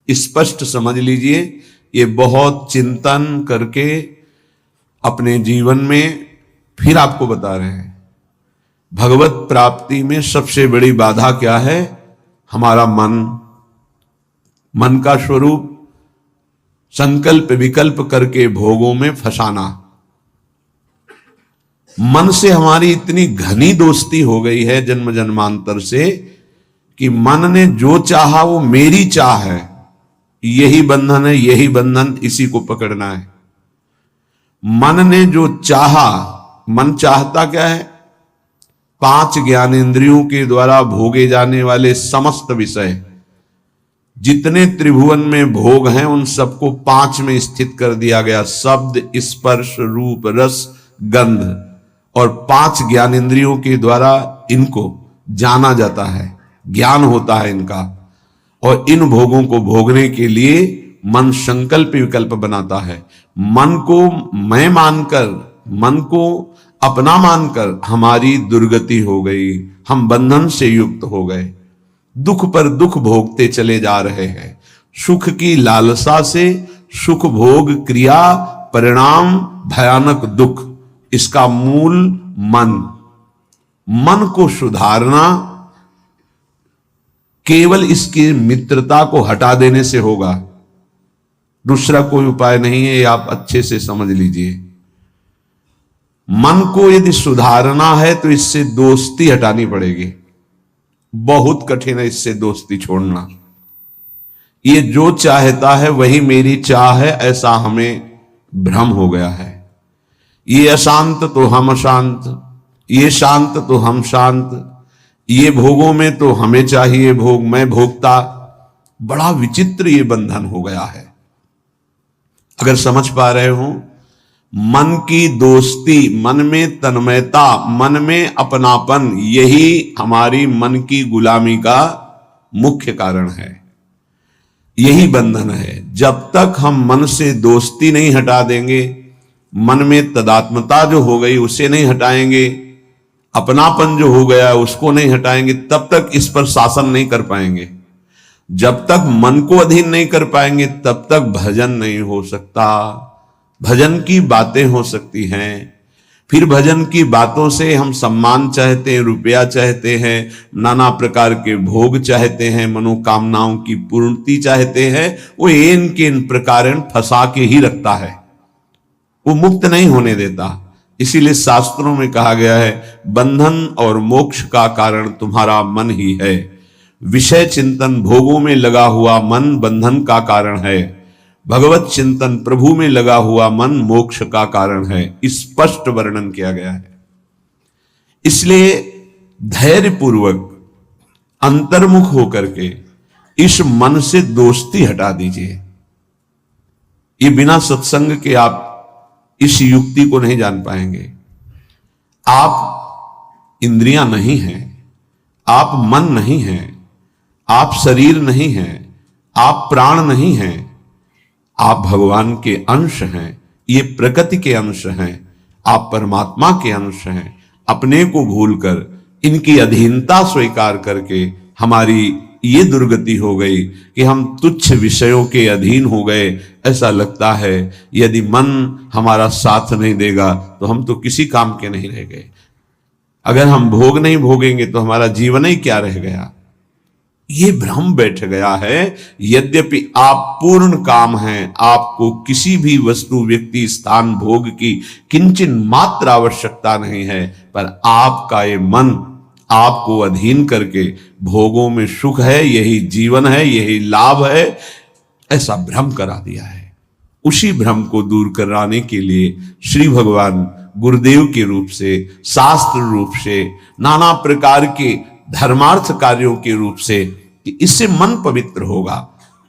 स्पष्ट समझ लीजिए। ये बहुत चिंतन करके अपने जीवन में फिर आपको बता रहे हैं, भगवत प्राप्ति में सबसे बड़ी बाधा क्या है? हमारा मन। मन का स्वरूप संकल्प विकल्प करके भोगों में फंसाना। मन से हमारी इतनी घनी दोस्ती हो गई है जन्म जन्मांतर से कि मन ने जो चाहा वो मेरी चाह है, यही बंधन है, यही बंधन, इसी को पकड़ना है। मन ने जो चाहा, मन चाहता क्या है? 5 ज्ञानेंद्रियों के द्वारा भोगे जाने वाले समस्त विषय, जितने त्रिभुवन में भोग हैं उन सबको 5 में स्थित कर दिया गया। शब्द, स्पर्श, रूप, रस, गंध, और 5 ज्ञानेंद्रियों के द्वारा इनको जाना जाता है, ज्ञान होता है इनका। और इन भोगों को भोगने के लिए मन संकल्प विकल्प बनाता है। मन को मैं मानकर, मन को अपना मानकर हमारी दुर्गति हो गई, हम बंधन से युक्त हो गए, दुख पर दुख भोगते चले जा रहे हैं। सुख की लालसा से सुख भोग क्रिया परिणाम भयानक दुख, इसका मूल मन। मन को सुधारना केवल इसकी मित्रता को हटा देने से होगा, दूसरा कोई उपाय नहीं है। ये आप अच्छे से समझ लीजिए। मन को यदि सुधारना है तो इससे दोस्ती हटानी पड़ेगी। बहुत कठिन है इससे दोस्ती छोड़ना। ये जो चाहता है वही मेरी चाह है, ऐसा हमें भ्रम हो गया है। ये अशांत तो हम अशांत, ये शांत तो हम शांत, ये भोगों में तो हमें चाहिए भोग, मैं भोगता। बड़ा विचित्र ये बंधन हो गया है। अगर समझ पा रहे हो, मन की दोस्ती, मन में तन्मयता, मन में अपनापन, यही हमारी मन की गुलामी का मुख्य कारण है, यही बंधन है। जब तक हम मन से दोस्ती नहीं हटा देंगे, मन में तदात्मता जो हो गई उसे नहीं हटाएंगे, अपनापन जो हो गया उसको नहीं हटाएंगे, तब तक इस पर शासन नहीं कर पाएंगे। जब तक मन को अधीन नहीं कर पाएंगे तब तक भजन नहीं हो सकता। भजन की बातें हो सकती हैं, फिर भजन की बातों से हम सम्मान चाहते हैं, रुपया चाहते हैं, नाना प्रकार के भोग चाहते हैं, मनोकामनाओं की पूर्ति चाहते हैं। वो इन के इन प्रकार फंसा के ही रखता है, वो मुक्त नहीं होने देता। इसीलिए शास्त्रों में कहा गया है, बंधन और मोक्ष का कारण तुम्हारा मन ही है। विषय चिंतन भोगों में लगा हुआ मन बंधन का कारण है, भगवत चिंतन प्रभु में लगा हुआ मन मोक्ष का कारण है। स्पष्ट वर्णन किया गया है। इसलिए धैर्य पूर्वक अंतर्मुख होकर के इस मन से दोस्ती हटा दीजिए। ये बिना सत्संग के आप इस युक्ति को नहीं जान पाएंगे। आप इंद्रियां नहीं हैं, आप मन नहीं हैं, आप शरीर नहीं हैं, आप प्राण नहीं हैं, आप भगवान के अंश हैं, ये प्रकृति के अंश हैं, आप परमात्मा के अंश हैं। अपने को भूलकर इनकी अधीनता स्वीकार करके हमारी ये दुर्गति हो गई कि हम तुच्छ विषयों के अधीन हो गए। ऐसा लगता है यदि मन हमारा साथ नहीं देगा तो हम तो किसी काम के नहीं रह गए। अगर हम भोग नहीं भोगेंगे तो हमारा जीवन ही क्या रह गया। ये भ्रम बैठ गया है। यद्यपि आप पूर्ण काम हैं, आपको किसी भी वस्तु व्यक्ति स्थान भोग की किंचित मात्र आवश्यकता नहीं है, पर आपका ये मन आपको अधीन करके भोगों में सुख है, यही जीवन है, यही लाभ है, ऐसा भ्रम करा दिया है। उसी भ्रम को दूर कराने के लिए श्री भगवान गुरुदेव के रूप से, शास्त्र रूप से, नाना प्रकार के धर्मार्थ कार्यों के रूप से, कि इससे मन पवित्र होगा।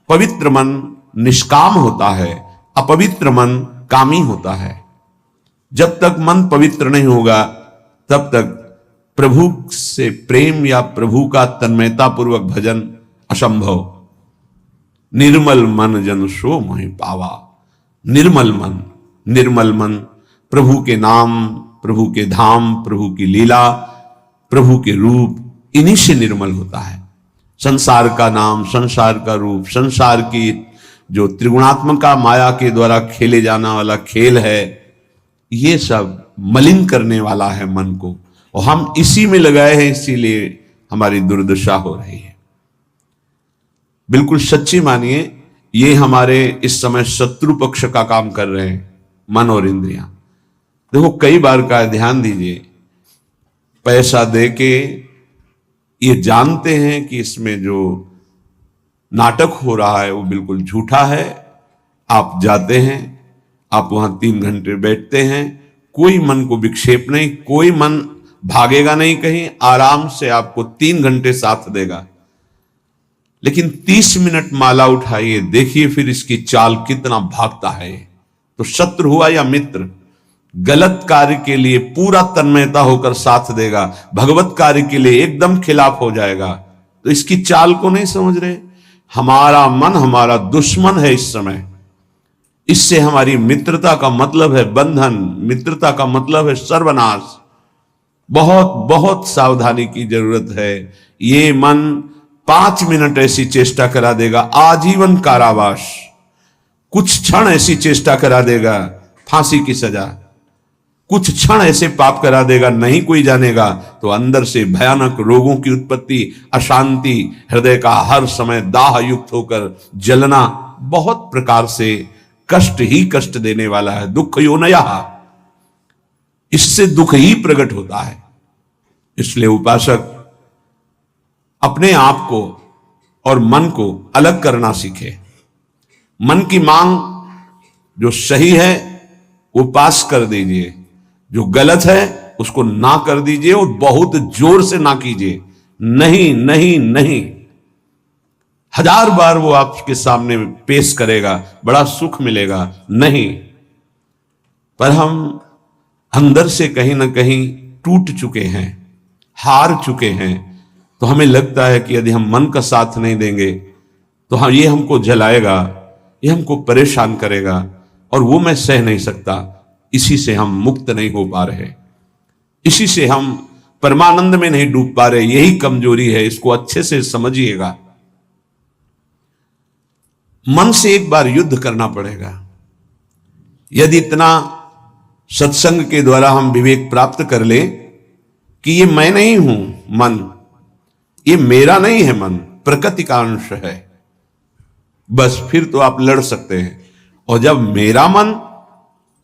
पवित्र मन निष्काम होता है, अपवित्र मन कामी होता है। जब तक मन पवित्र नहीं होगा तब तक प्रभु से प्रेम या प्रभु का तन्मयता पूर्वक भजन असंभव। निर्मल मन जन सो मोहि पावा। निर्मल मन, निर्मल मन प्रभु के नाम, प्रभु के धाम, प्रभु की लीला, प्रभु के रूप, इन्हीं से निर्मल होता है। संसार का नाम, संसार का रूप, संसार की जो त्रिगुणात्मका माया के द्वारा खेले जाने वाला खेल है, ये सब मलिन करने वाला है मन को, और हम इसी में लगाए हैं, इसीलिए हमारी दुर्दशा हो रही है। बिल्कुल सच्ची मानिए, ये हमारे इस समय शत्रु पक्ष का काम कर रहे हैं, मन और इंद्रियां। देखो कई बार का ध्यान दीजिए, पैसा देके ये जानते हैं कि इसमें जो नाटक हो रहा है वो बिल्कुल झूठा है। आप जाते हैं, आप वहां 3 घंटे बैठते हैं, कोई मन को विक्षेप नहीं, कोई मन भागेगा नहीं कहीं, आराम से आपको 3 घंटे साथ देगा। लेकिन 30 मिनट माला उठाइए, देखिए फिर इसकी चाल कितना भागता है। तो शत्रु हुआ या मित्र, गलत कार्य के लिए पूरा तन्मयता होकर साथ देगा, भगवत कार्य के लिए एकदम खिलाफ हो जाएगा। तो इसकी चाल को नहीं समझ रहे। हमारा मन हमारा दुश्मन है इस समय। इससे हमारी मित्रता का मतलब है बंधन, मित्रता का मतलब है सर्वनाश। बहुत बहुत सावधानी की जरूरत है। ये मन 5 मिनट ऐसी चेष्टा करा देगा, आजीवन कारावास। कुछ क्षण ऐसी चेष्टा करा देगा, फांसी की सजा। कुछ क्षण ऐसे पाप करा देगा, नहीं कोई जानेगा, तो अंदर से भयानक रोगों की उत्पत्ति, अशांति, हृदय का हर समय दाह युक्त होकर जलना, बहुत प्रकार से कष्ट ही कष्ट देने वाला है। दुख योनया, इससे दुख ही प्रकट होता है। इसलिए उपासक अपने आप को और मन को अलग करना सीखे। मन की मांग जो सही है वो पास कर दीजिए, जो गलत है उसको ना कर दीजिए, और बहुत जोर से ना कीजिए। नहीं नहीं नहीं, 1000 बार वो आपके सामने पेश करेगा, बड़ा सुख मिलेगा। नहीं, पर हम अंदर से कहीं ना कहीं टूट चुके हैं, हार चुके हैं। तो हमें लगता है कि यदि हम मन का साथ नहीं देंगे तो हाँ, ये हमको जलाएगा, ये हमको परेशान करेगा, और वो मैं सह नहीं सकता। इसी से हम मुक्त नहीं हो पा रहे, इसी से हम परमानंद में नहीं डूब पा रहे। यही कमजोरी है, इसको अच्छे से समझिएगा। मन से एक बार युद्ध करना पड़ेगा। यदि इतना सत्संग के द्वारा हम विवेक प्राप्त कर ले कि ये मैं नहीं हूं, मन ये मेरा नहीं है, मन प्रकृति का अंश है, बस फिर तो आप लड़ सकते हैं। और जब मेरा मन,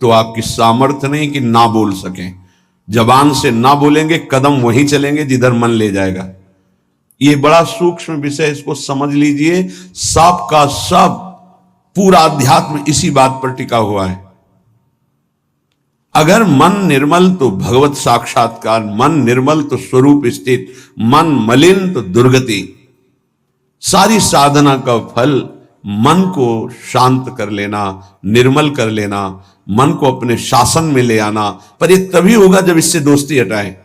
तो आपकी सामर्थ्य नहीं कि ना बोल सकें। जबान से ना बोलेंगे, कदम वहीं चलेंगे जिधर मन ले जाएगा। ये बड़ा सूक्ष्म विषय, इसको समझ लीजिए। सब का सब पूरा अध्यात्म इसी बात पर टिका हुआ है। अगर मन निर्मल तो भगवत साक्षात्कार, मन निर्मल तो स्वरूप स्थित, मन मलिन तो दुर्गति। सारी साधना का फल मन को शांत कर लेना, निर्मल कर लेना, मन को अपने शासन में ले आना। पर यह तभी होगा जब इससे दोस्ती हटाएं।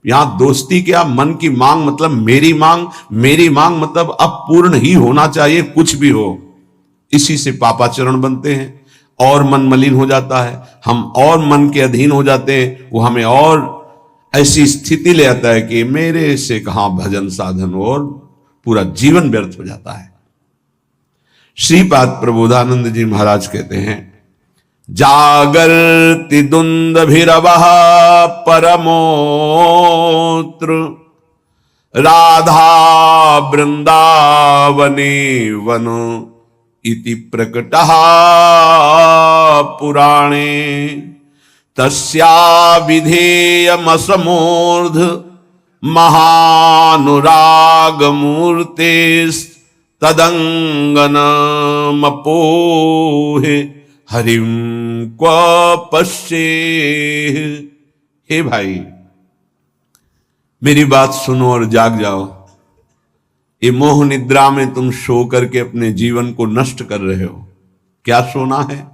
यहां दोस्ती क्या, मन की मांग मतलब मेरी मांग, मेरी मांग मतलब अब पूर्ण ही होना चाहिए, कुछ भी हो। इसी से पापाचरण बनते हैं और मन मलिन हो जाता है, हम और मन के अधीन हो जाते हैं। वो हमें और ऐसी स्थिति ले आता है कि मेरे से कहां भजन साधन, और पूरा जीवन व्यर्थ हो जाता है। श्रीपाद प्रबोधानंद जी महाराज कहते हैं, जागर्ति दुंदभिरवः परमोत्र राधा वृंदावने वन इति प्रकटः पुराणे तस्या विधेयमसमूर्ध महानुरागमूर्तेस्तदंगनमपोहे हरिं क्व पश्ये। हे भाई, मेरी बात सुनो और जाग जाओ। ये मोह निद्रा में तुम सो करके अपने जीवन को नष्ट कर रहे हो। क्या सोना है?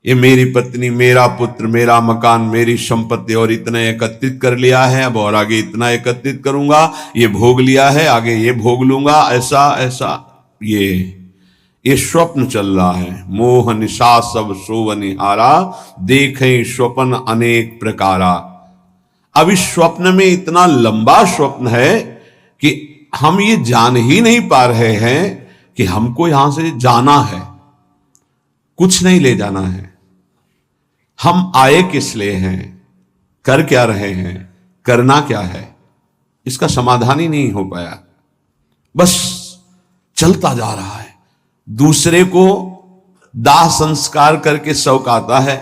ये मेरी पत्नी, मेरा पुत्र, मेरा मकान, मेरी संपत्ति, और इतना एकत्रित कर लिया है, अब और आगे इतना एकत्रित करूंगा, ये भोग लिया है, आगे ये भोग लूंगा, ऐसा ऐसा। ये स्वप्न चल रहा है। मोह निशा सब सोवनिहारा, देखें स्वप्न अनेक प्रकारा। अब इस स्वप्न में इतना लंबा स्वप्न है कि हम ये जान ही नहीं पा रहे हैं कि हमको यहां से जाना है, कुछ नहीं ले जाना है। हम आए किस लिए हैं, कर क्या रहे हैं, करना क्या है, इसका समाधान ही नहीं हो पाया। बस चलता जा रहा है, दूसरे को दाह संस्कार करके शौक आता है,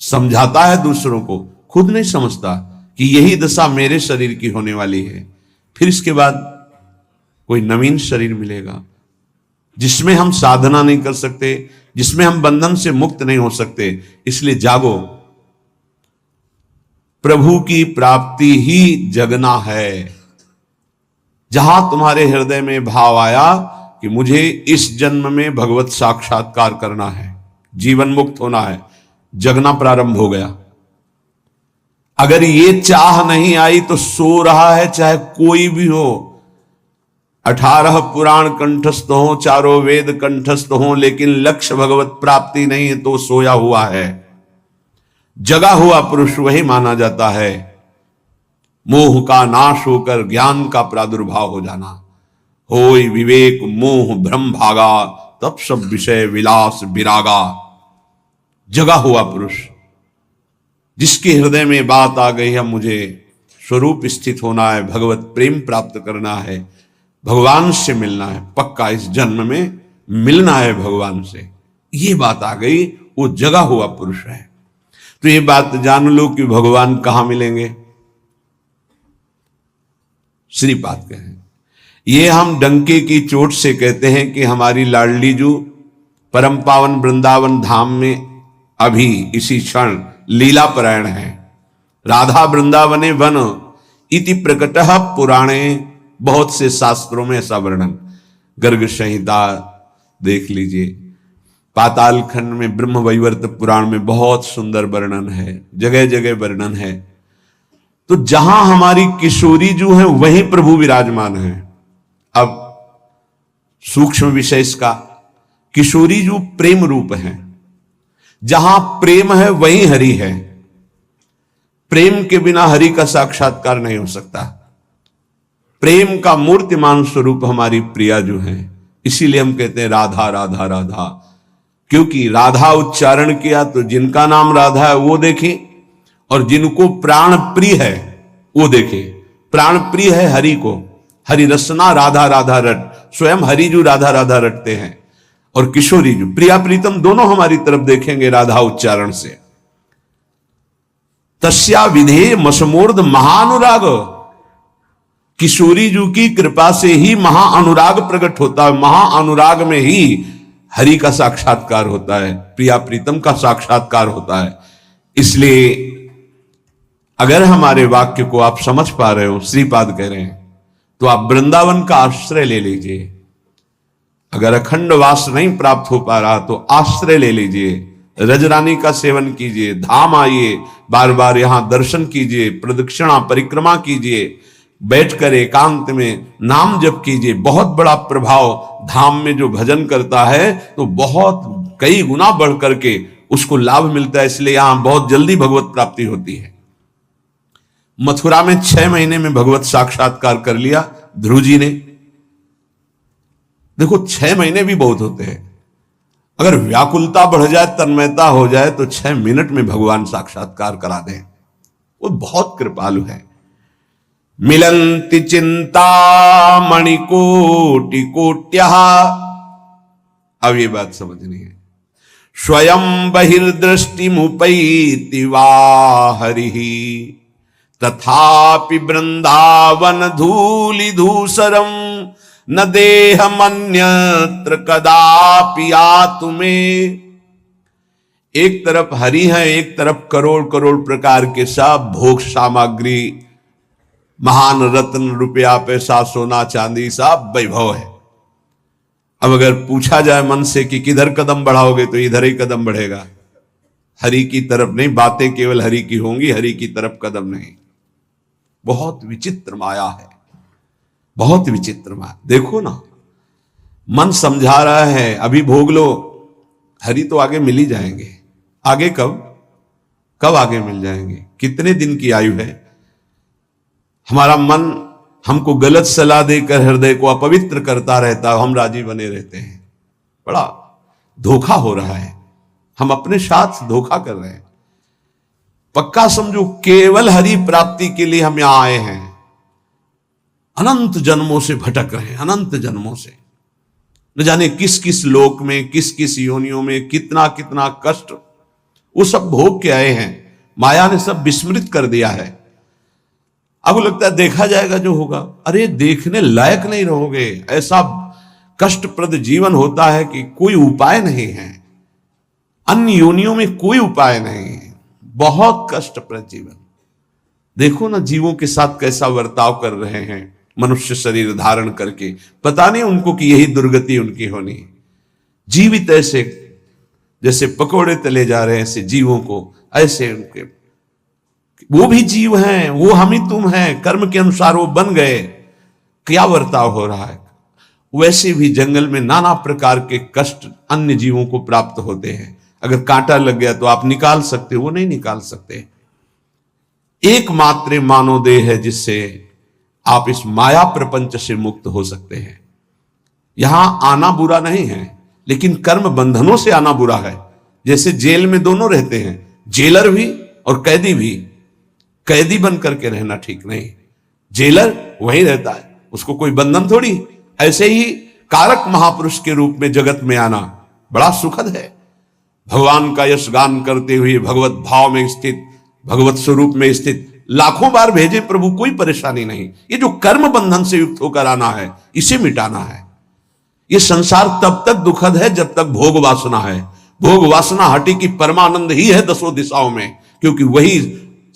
समझाता है दूसरों को, खुद नहीं समझता कि यही दशा मेरे शरीर की होने वाली है। फिर इसके बाद कोई नवीन शरीर मिलेगा जिसमें हम साधना नहीं कर सकते, जिसमें हम बंधन से मुक्त नहीं हो सकते। इसलिए जागो, प्रभु की प्राप्ति ही जगना है। जहां तुम्हारे हृदय में भाव आया कि मुझे इस जन्म में भगवत साक्षात्कार करना है, जीवन मुक्त होना है, जगना प्रारंभ हो गया। अगर ये चाह नहीं आई तो सो रहा है, चाहे कोई भी हो। 18 पुराण कंठस्थ हो, चारों वेद कंठस्थ हो, लेकिन लक्ष्य भगवत प्राप्ति नहीं है तो सोया हुआ है। जगा हुआ पुरुष वही माना जाता है। मोह का नाश होकर ज्ञान का प्रादुर्भाव हो जाना। होय विवेक मोह भ्रम भागा, तब सब विषय विलास विरागा। जगा हुआ पुरुष जिसके हृदय में बात आ गई है, मुझे स्वरूप स्थित होना है, भगवत प्रेम प्राप्त करना है, भगवान से मिलना है, पक्का इस जन्म में मिलना है भगवान से, ये बात आ गई, वो जगा हुआ पुरुष है। तो ये बात जान लो कि भगवान कहां मिलेंगे। श्रीपाद कहें, ये हम डंके की चोट से कहते हैं कि हमारी लाडली जू परम पावन वृंदावन धाम में अभी इसी क्षण लीला परायण है। राधा वृंदावने वन इति प्रकटः पुराणे, बहुत से शास्त्रों में ऐसा वर्णन, गर्ग संहिता देख लीजिए, पाताल खंड में ब्रह्म वैवर्त पुराण में बहुत सुंदर वर्णन है, जगह जगह वर्णन है। तो जहां हमारी किशोरी जो है वहीं प्रभु विराजमान है। अब सूक्ष्म विषय इसका, किशोरी जो प्रेम रूप है, जहां प्रेम है वहीं हरि है। प्रेम के बिना हरि का साक्षात्कार नहीं हो सकता। प्रेम का मूर्तिमान स्वरूप हमारी प्रिया जो है, इसीलिए हम कहते हैं राधा राधा राधा, क्योंकि राधा उच्चारण किया तो जिनका नाम राधा है वो देखे, और जिनको प्राण प्रिय है वो देखे। प्राण प्रिय है हरि को, हरि रसना राधा राधा रट, स्वयं हरि जो राधा राधा रटते हैं, और किशोरी जो प्रिया प्रीतम दोनों हमारी तरफ देखेंगे राधा उच्चारण से। तस्या विधेय मसमोर्ध महानुराग, किशोरी जी की कृपा से ही महाअनुराग प्रकट होता है। महाअनुराग में ही हरि का साक्षात्कार होता है, प्रिया प्रीतम का साक्षात्कार होता है। इसलिए अगर हमारे वाक्य को आप समझ पा रहे हो, श्रीपाद कह रहे हैं, तो आप वृंदावन का आश्रय ले लीजिए। अगर अखंड वास नहीं प्राप्त हो पा रहा तो आश्रय ले लीजिए, रजरानी का सेवन कीजिए, धाम आइए, बार बार यहां दर्शन कीजिए, प्रदक्षिणा परिक्रमा कीजिए, बैठकर एकांत में नाम जप कीजिए। बहुत बड़ा प्रभाव धाम में जो भजन करता है तो बहुत कई गुना बढ़ करके उसको लाभ मिलता है। इसलिए यहां बहुत जल्दी भगवत प्राप्ति होती है। मथुरा में 6 महीने में भगवत साक्षात्कार कर लिया ध्रुव जी ने। देखो 6 महीने भी बहुत होते हैं। अगर व्याकुलता बढ़ जाए, तन्मयता हो जाए, तो 6 मिनट में भगवान साक्षात्कार करा दें। वो बहुत कृपालु है। मिलंति चिंता मणिकोटि कोट्या, अब ये बात समझनी है। स्वयं बहिर्दृष्टि मुपैति वा हरिः, तथापि वृंदावन धूलि धूसरम न देहमन्यत्र कदापि आतुमे। एक तरफ हरि है, एक तरफ करोड़ करोड़ प्रकार के सब भोग सामग्री, महान रत्न, रुपया, पैसा, सोना चांदी, सब वैभव है। अब अगर पूछा जाए मन से कि किधर कदम बढ़ाओगे, तो इधर ही कदम बढ़ेगा, हरि की तरफ नहीं। बातें केवल हरि की होंगी, हरि की तरफ कदम नहीं। बहुत विचित्र माया है, बहुत विचित्र माया। देखो ना, मन समझा रहा है अभी भोग लो, हरि तो आगे मिल ही जाएंगे। आगे कब कब आगे मिल जाएंगे? कितने दिन की आयु है? हमारा मन हमको गलत सलाह देकर हृदय को अपवित्र करता रहता, हम राजी बने रहते हैं। बड़ा धोखा हो रहा है, हम अपने साथ धोखा कर रहे हैं। पक्का समझो, केवल हरि प्राप्ति के लिए हम यहां आए हैं। अनंत जन्मों से भटक रहे हैं, अनंत जन्मों से, न जाने किस किस लोक में, किस किस योनियों में कितना कितना कष्ट वो सब भोग के आए हैं। माया ने सब विस्मृत कर दिया है। अब लगता है देखा जाएगा जो होगा। अरे देखने लायक नहीं रहोगे। ऐसा कष्टप्रद जीवन होता है कि कोई उपाय नहीं है। अन्य योनियों में कोई उपाय नहीं है। बहुत कष्टप्रद जीवन। देखो ना जीवों के साथ कैसा बर्ताव कर रहे हैं मनुष्य शरीर धारण करके। पता नहीं उनको कि यही दुर्गति उनकी होनी है। जीवित ऐसे जैसे पकोड़े तले जा रहे हैं, ऐसे जीवों को, ऐसे उनके, वो भी जीव हैं, वो हम ही तुम हैं, कर्म के अनुसार वो बन गए। क्या बर्ताव हो रहा है। वैसे भी जंगल में नाना प्रकार के कष्ट अन्य जीवों को प्राप्त होते हैं। अगर कांटा लग गया तो आप निकाल सकते हो, वो नहीं निकाल सकते। एकमात्र मानव देह है जिससे आप इस माया प्रपंच से मुक्त हो सकते हैं। यहां आना बुरा नहीं है, लेकिन कर्म बंधनों से आना बुरा है। जैसे जेल में दोनों रहते हैं, जेलर भी और कैदी भी। कैदी बन करके रहना ठीक नहीं, जेलर वहीं रहता है, उसको कोई बंधन थोड़ी। ऐसे ही कारक महापुरुष के रूप में जगत में आना बड़ा सुखद है। भगवान का यश गान करते हुए भगवत भाव में स्थित, भगवत स्वरूप में स्थित लाखों बार भेजे प्रभु, कोई परेशानी नहीं। ये जो कर्म बंधन से युक्त होकर आना है, इसे मिटाना है। ये संसार तब तक दुखद है जब तक भोग वासना है। भोग वासना हटी की परमानंद ही है दसों दिशाओं में, क्योंकि वही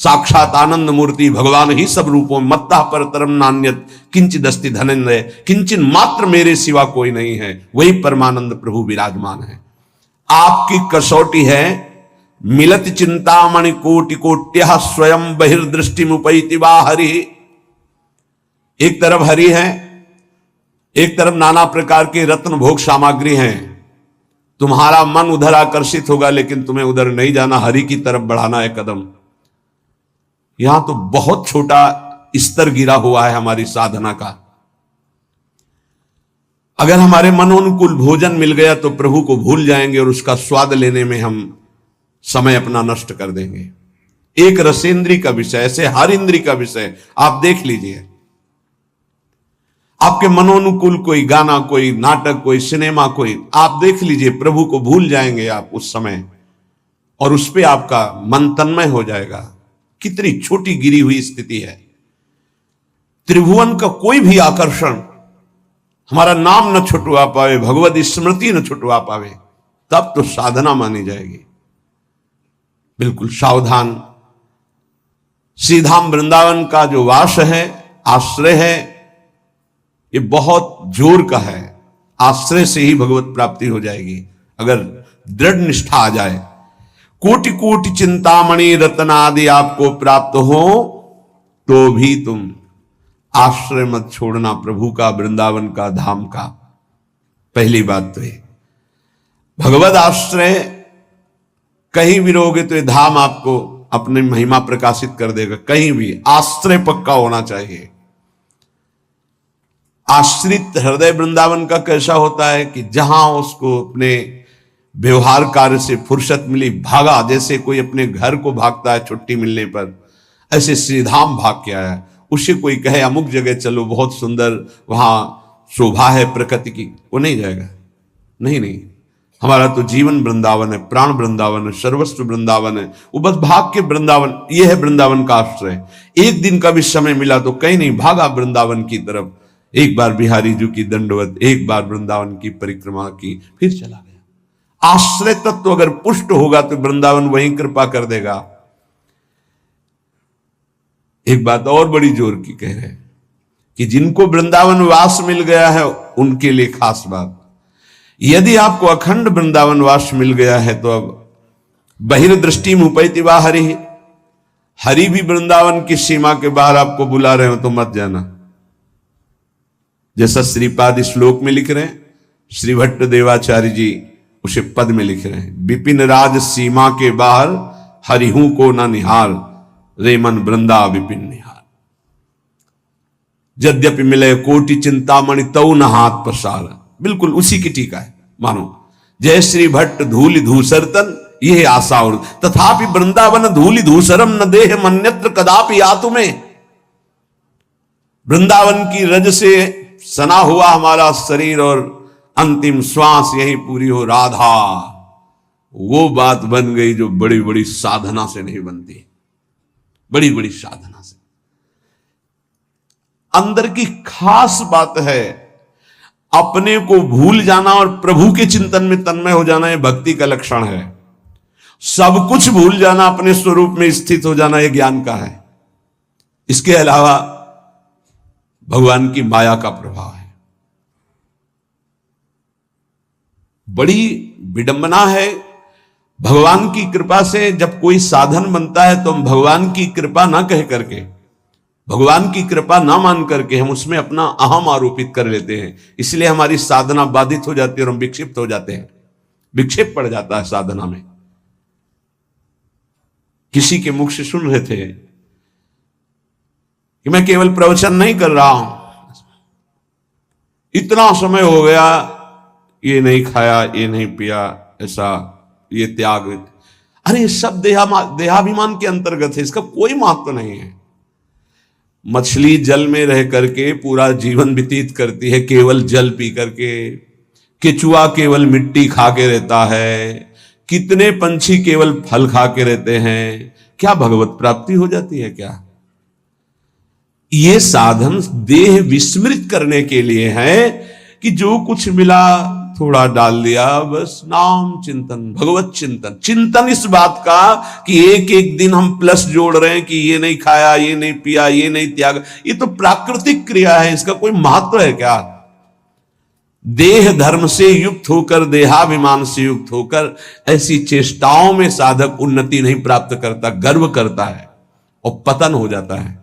साक्षात आनंद मूर्ति भगवान ही सब रूपों में। मत्ता पर तरम नान्यत किंचिद अस्ति धनंजय, किंचन मात्र मेरे सिवा कोई नहीं है। वही परमानंद प्रभु विराजमान है। आपकी कसौटी है मिलत चिंतामणि कोटि कोट्य स्वयं बहिर्दृष्टि मुपैति वा हरि। एक तरफ हरि है, एक तरफ नाना प्रकार के रत्न भोग सामग्री हैं। तुम्हारा मन उधर आकर्षित होगा, लेकिन तुम्हें उधर नहीं जाना, हरि की तरफ बढ़ाना है कदम। यहां तो बहुत छोटा स्तर गिरा हुआ है हमारी साधना का। अगर हमारे मनोनुकूल भोजन मिल गया तो प्रभु को भूल जाएंगे और उसका स्वाद लेने में हम समय अपना नष्ट कर देंगे। एक रसेंद्री का विषय, ऐसे हर इंद्री का विषय आप देख लीजिए। आपके मनोनुकूल कोई गाना, कोई नाटक, कोई सिनेमा, कोई आप देख लीजिए, प्रभु को भूल जाएंगे आप उस समय, और उस पर आपका मन तन्मय हो जाएगा। कितनी छोटी गिरी हुई स्थिति है। त्रिभुवन का कोई भी आकर्षण हमारा नाम न छुटवा पावे, भगवत स्मृति न छुटवा पावे, तब तो साधना मानी जाएगी। बिल्कुल सावधान। श्रीधाम वृंदावन का जो वास है, आश्रय है, ये बहुत जोर का है। आश्रय से ही भगवत प्राप्ति हो जाएगी अगर दृढ़ निष्ठा आ जाए। कोटि कोटि चिंतामणि रत्न आदि आपको प्राप्त हो तो भी तुम आश्रय मत छोड़ना प्रभु का, वृंदावन का, धाम का। पहली बात तो ये भगवत आश्रय कहीं भी रहोगे तो ये धाम आपको अपनी महिमा प्रकाशित कर देगा। कहीं भी आश्रय पक्का होना चाहिए। आश्रित हृदय वृंदावन का कैसा होता है कि जहां उसको अपने व्यवहार कार्य से फुर्सत मिली भागा, जैसे कोई अपने घर को भागता है छुट्टी मिलने पर, ऐसे श्रीधाम भाग के आया। उसे कोई कहे अमुक जगह चलो, बहुत सुंदर वहां शोभा है प्रकृति की, वो नहीं जाएगा। नहीं, हमारा तो जीवन वृंदावन है, प्राण वृंदावन है, सर्वस्व वृंदावन है। वो बस भाग के वृंदावन, ये है वृंदावन का आश्रय। एक दिन का भी समय मिला तो कहीं नहीं, भागा वृंदावन की तरफ। एक बार बिहारी जी की दंडवत, एक बार वृंदावन की परिक्रमा की, फिर चला गया। आश्रय तत्व अगर पुष्ट होगा तो वृंदावन वहीं कृपा कर देगा। एक बात और बड़ी जोर की कह रहे हैं कि जिनको वृंदावन वास मिल गया है उनके लिए खास बात। यदि आपको अखंड वृंदावन वास मिल गया है तो अब बहिर्दृष्टि मुपैति वा हरि, हरि भी वृंदावन की सीमा के बाहर आपको बुला रहे हो तो मत जाना। जैसा श्रीपाद श्लोक में लिख रहे हैं, श्री भट्ट देवाचार्य जी उसे पद में लिख रहे हैं, विपिन राज सीमा के बाहर हरिहू को न निहार, रे मन वृंदा विपिन निहार। यद्यपि मिले कोटि चिंतामणि तऊ न हाथ पसार। बिल्कुल उसी की टीका है मानो। जय श्री भट्ट धूलि धूसरतन ये आशा और तथापि वृंदावन धूलि धूसरम न देह मन्यत्र कदापि आतु में। वृंदावन की रज से सना हुआ हमारा शरीर और अंतिम श्वास यही पूरी हो राधा, वो बात बन गई जो बड़ी बड़ी साधना से नहीं बनती, बड़ी बड़ी साधना से। अंदर की खास बात है अपने को भूल जाना और प्रभु के चिंतन में तन्मय हो जाना, यह भक्ति का लक्षण है। सब कुछ भूल जाना, अपने स्वरूप में स्थित हो जाना, यह ज्ञान का है। इसके अलावा भगवान की माया का प्रभाव है। बड़ी विडंबना है, भगवान की कृपा से जब कोई साधन बनता है तो हम भगवान की कृपा ना कह करके, भगवान की कृपा ना मान करके हम उसमें अपना अहम आरोपित कर लेते हैं। इसलिए हमारी साधना बाधित हो जाती है और हम विक्षिप्त हो जाते हैं, विक्षेप पड़ जाता है साधना में। किसी के मुख से सुन रहे थे कि मैं केवल प्रवचन नहीं कर रहा हूं, इतना समय हो गया ये नहीं खाया, ये नहीं पिया, ऐसा ये त्याग। अरे ये सब देहाभिमान के अंतर्गत है, इसका कोई महत्व नहीं है। मछली जल में रह करके पूरा जीवन व्यतीत करती है केवल जल पी करके, केचुआ केवल मिट्टी खा के रहता है, कितने पंछी केवल फल खा के रहते हैं। क्या भगवत प्राप्ति हो जाती है क्या? ये साधन देह विस्मृत करने के लिए है कि जो कुछ मिला थोड़ा डाल दिया, बस नाम चिंतन, भगवत चिंतन। चिंतन इस बात का कि एक एक दिन हम प्लस जोड़ रहे हैं कि ये नहीं खाया, ये नहीं पिया, ये नहीं त्याग, ये तो प्राकृतिक क्रिया है, इसका कोई महत्व है क्या? देह धर्म से युक्त होकर, देहाभिमान से युक्त होकर ऐसी चेष्टाओं में साधक उन्नति नहीं प्राप्त करता, गर्व करता है और पतन हो जाता है।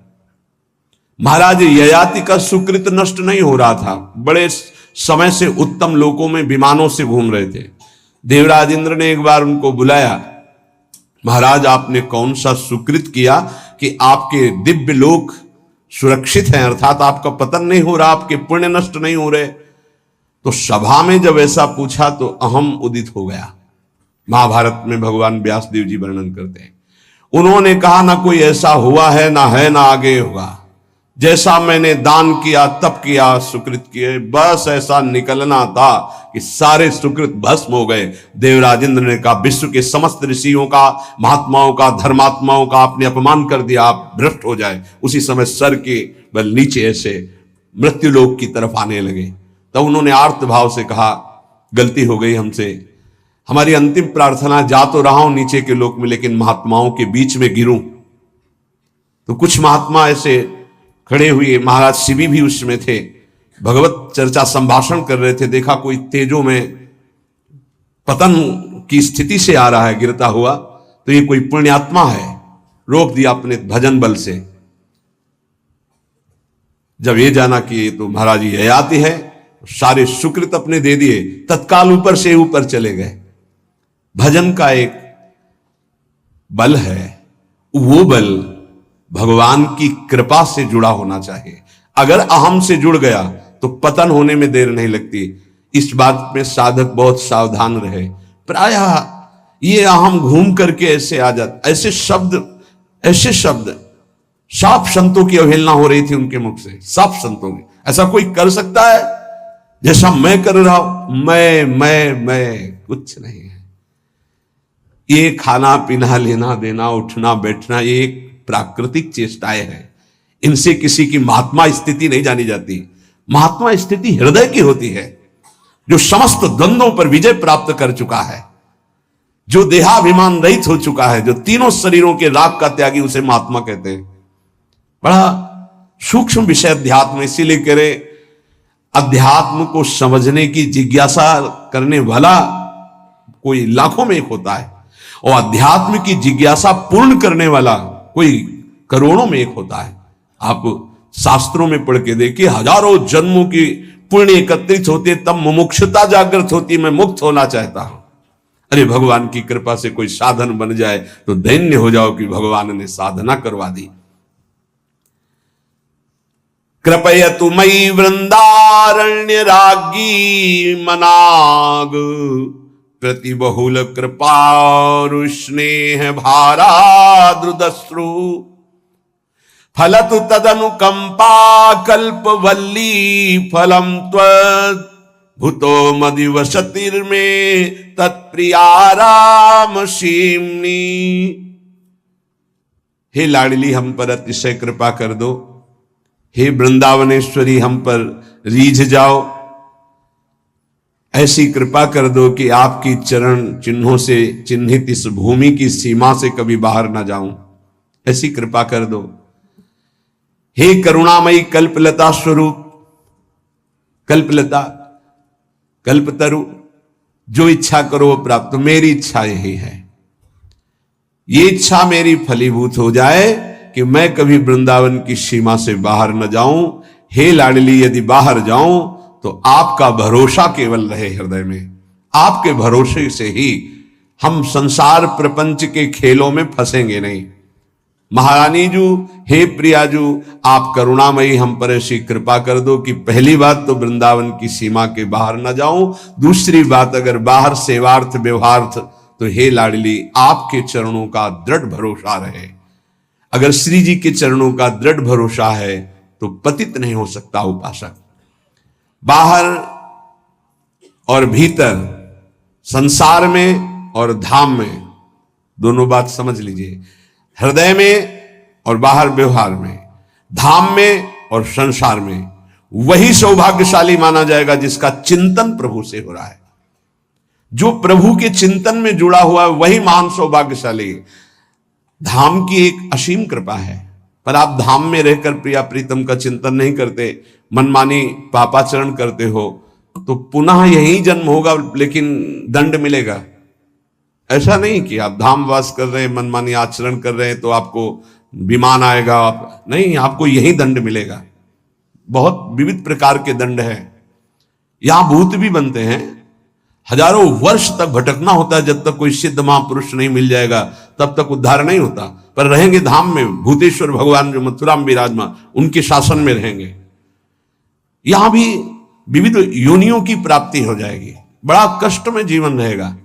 महाराज ययाति का सुकृत नष्ट नहीं हो रहा था, बड़े समय से उत्तम लोकों में विमानों से घूम रहे थे। देवराज इंद्र ने एक बार उनको बुलाया, महाराज आपने कौन सा सुकृत किया कि आपके दिव्य लोक सुरक्षित हैं, अर्थात आपका पतन नहीं हो रहा, आपके पुण्य नष्ट नहीं हो रहे। तो सभा में जब ऐसा पूछा तो अहम उदित हो गया। महाभारत में भगवान व्यासदेव जी वर्णन करते हैं, उन्होंने कहा ना कोई ऐसा हुआ है ना आगे होगा। जैसा मैंने दान किया तप किया, सुकृत किए, बस ऐसा निकलना था कि सारे सुकृत भस्म हो गए। देवराज इंद्र ने कहा विश्व के समस्त ऋषियों का, महात्माओं का, धर्मात्माओं का आपने अपमान कर दिया, आप भ्रष्ट हो जाए। उसी समय सर के बल नीचे ऐसे मृत्युलोक की तरफ आने लगे। तब उन्होंने आर्त भाव से कहा गलती हो गई हमसे, हमारी अंतिम प्रार्थना, जा तो रहा हूं नीचे के लोक में लेकिन महात्माओं के बीच में गिरूं। तो कुछ महात्मा ऐसे खड़े हुए, महाराज शिवी भी उसमें थे, भगवत चर्चा संभाषण कर रहे थे। देखा कोई तेजों में पतन की स्थिति से आ रहा है गिरता हुआ, तो ये कोई पुण्यात्मा है, रोक दिया अपने भजन बल से। जब ये जाना कि ये तो महाराज ये आती है, सारे सुकृत अपने दे दिए, तत्काल ऊपर से ऊपर चले गए। भजन का एक बल है, वो बल भगवान की कृपा से जुड़ा होना चाहिए। अगर अहम से जुड़ गया तो पतन होने में देर नहीं लगती। इस बात में साधक बहुत सावधान रहे। प्रायः ये अहम घूम करके ऐसे आ जाता, ऐसे शब्द साफ संतों की अवहेलना हो रही थी उनके मुख से, साफ संतों की। ऐसा कोई कर सकता है जैसा मैं कर रहा हूं? मैं कुछ नहीं है। ये खाना पीना, लेना देना, उठना बैठना, ये एक प्राकृतिक चेष्टाएं हैं। इनसे किसी की महात्मा स्थिति नहीं जानी जाती। महात्मा स्थिति हृदय की होती है, जो समस्त द्वंद्वों पर विजय प्राप्त कर चुका है, जो देहाभिमान रहित हो चुका है, जो तीनों शरीरों के राग का त्यागी, उसे महात्मा कहते हैं। बड़ा सूक्ष्म विषय अध्यात्म, इसीलिए कह रहे अध्यात्म को समझने की जिज्ञासा करने वाला कोई लाखों में एक होता है, और अध्यात्म की जिज्ञासा पूर्ण करने वाला कोई करोड़ों में एक होता है। आप शास्त्रों में पढ़ के देखिए, हजारों जन्मों की पुण्य एकत्रित होते तब मुमुक्षुता जागृत होती, मैं मुक्त होना चाहता हूं। अरे भगवान की कृपा से कोई साधन बन जाए तो धन्य हो जाओ कि भगवान ने साधना करवा दी। कृपयतु मयि वृंदारण्य राज्ञी मनाग, प्रति बहुल कृपारु स्नेह भाराद्रुदश्रु, फलतु तदनुकंपा कल्पवल्ली फलम त्वत्, भूतो मदिवसतिर्मे तत्प्रियाराम सीमनी। हे लाडली हम पर अतिशय कृपा कर दो, हे वृंदावनेश्वरी हम पर रीझ जाओ, ऐसी कृपा कर दो कि आपकी चरण चिन्हों से चिन्हित इस भूमि की सीमा से कभी बाहर ना जाऊं, ऐसी कृपा कर दो। हे करुणामयी कल्पलता स्वरूप, कल्पलता कल्पतरु, जो इच्छा करो वो प्राप्त। मेरी इच्छा यही है, ये इच्छा मेरी फलीभूत हो जाए कि मैं कभी वृंदावन की सीमा से बाहर न जाऊं। हे लाडली, यदि बाहर जाऊं तो आपका भरोसा केवल रहे हृदय में, आपके भरोसे से ही हम संसार प्रपंच के खेलों में फंसेंगे नहीं। महारानी जू, हे प्रियाजू, आप करुणामयी हम पर ऐसी कृपा कर दो कि पहली बात तो वृंदावन की सीमा के बाहर न जाऊं, दूसरी बात अगर बाहर सेवार्थ व्यवहार्थ तो हे लाडली आपके चरणों का दृढ़ भरोसा रहे। अगर श्री जी के चरणों का दृढ़ भरोसा है तो पतित नहीं हो सकता उपासक। बाहर और भीतर, संसार में और धाम में, दोनों बात समझ लीजिए। हृदय में और बाहर व्यवहार में, धाम में और संसार में, वही सौभाग्यशाली माना जाएगा जिसका चिंतन प्रभु से हो रहा है। जो प्रभु के चिंतन में जुड़ा हुआ है वही महान सौभाग्यशाली है। धाम की एक असीम कृपा है, पर आप धाम में रहकर प्रिया प्रीतम का चिंतन नहीं करते, मनमानी पापाचरण करते हो, तो पुनः यही जन्म होगा लेकिन दंड मिलेगा। ऐसा नहीं कि आप धाम वास कर रहे हैं, मनमानी आचरण कर रहे हैं तो आपको विमान आएगा, आप नहीं, आपको यही दंड मिलेगा। बहुत विविध प्रकार के दंड है। यहां भूत भी बनते हैं, हजारों वर्ष तक भटकना होता है, जब तक कोई सिद्ध महापुरुष नहीं मिल जाएगा तब तक उद्धार नहीं होता। पर रहेंगे धाम में, भूतेश्वर भगवान जो मथुरा में विराजमान, उनके शासन में रहेंगे। यहां भी विविध योनियों की प्राप्ति हो जाएगी, बड़ा कष्ट में जीवन रहेगा।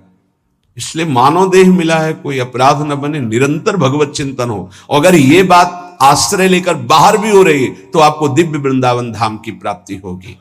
इसलिए मानव देह मिला है, कोई अपराध न बने, निरंतर भगवत चिंतन हो। अगर ये बात आश्रय लेकर बाहर भी हो रही है तो आपको दिव्य वृंदावन धाम की प्राप्ति होगी।